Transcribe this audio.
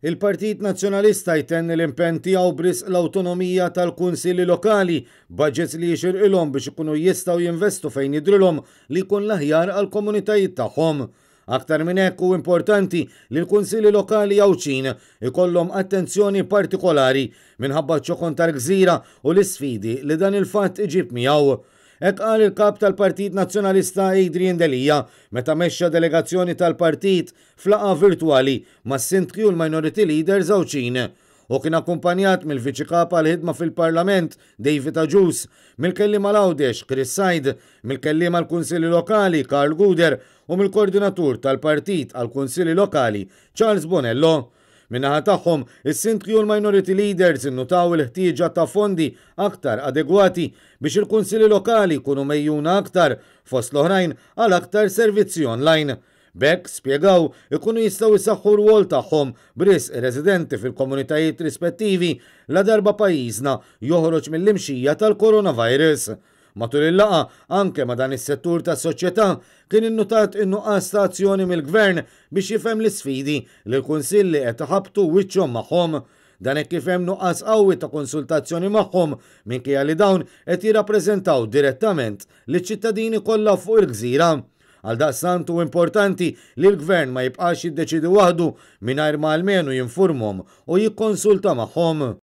Il-Partit Nazzjonalista jtenni l-impenn tiegħu bris l-awtonomija tal-kunsilli lokali, budgets li jixirqilhom biex ikunu jistgħu jinvestu fejn jidrilhom li jkun l-aħjar għall-komunitajiet tagħhom. Aktar minn hekk hu importanti li l-kunsilli lokali jawċin ikollhom attenzjoni partikolari minħabba ċokon tal-gżira u l-isfidi li dan il-fatt iġib miegħu. Hekk qal il-kap tal-Partit Nazzjonalista Adrian Delija meta mexxa delegazzjoni tal-partit f'laqgħa virtwali mas-sindki u l-minority leaders Awċin u kien akkumpanjat mill-Viċi Kap għall-ħidma fil-Parlament David Aġus, mill-kelliem għal-Għawdex Chris Said, mill-kelliem għall-Kunsilli Lokali Karl Guder u mill-Koordinatur tal-Partit għall-Kunsilli Lokali Charles Bonello. Minnaħa tagħhom, is-sindki u l-minority leaders innutaw il-ħtieġa ta' fondi aktar adegwati biex il-kunsilli lokali jkunu mejjuna aktar fost l-oħrajn għal aktar servizzi online. Bekk spjegaw ikunu jistgħu jsaħħu r-wol tagħhom bris residenti fil-komunitajiet rispettivi la darba pajjiżna joħroġ mill-imxija tal-coronavirus. Matul il-laqa anke ma dan is-settur tas-soċjetà kien innutat in-nuqqas ta' azzjoni mill-Gvern biex jifhem l-isfidi li l-kunsilli qed iħabbtu wiċċhom magħhom. Dan hekk kif hemm nuqqas qawwi ta' konsultazzjoni magħhom minkejja li dawn qed jirrappreżentaw direttament liċ-ċittadini kollha fuq il-gżira. Għaldaqstant hu importanti li l-Gvern ma jibqax jiddeċidi waħdu mingħajr ma almenu jinfurmhom u jikkonsulta magħhom.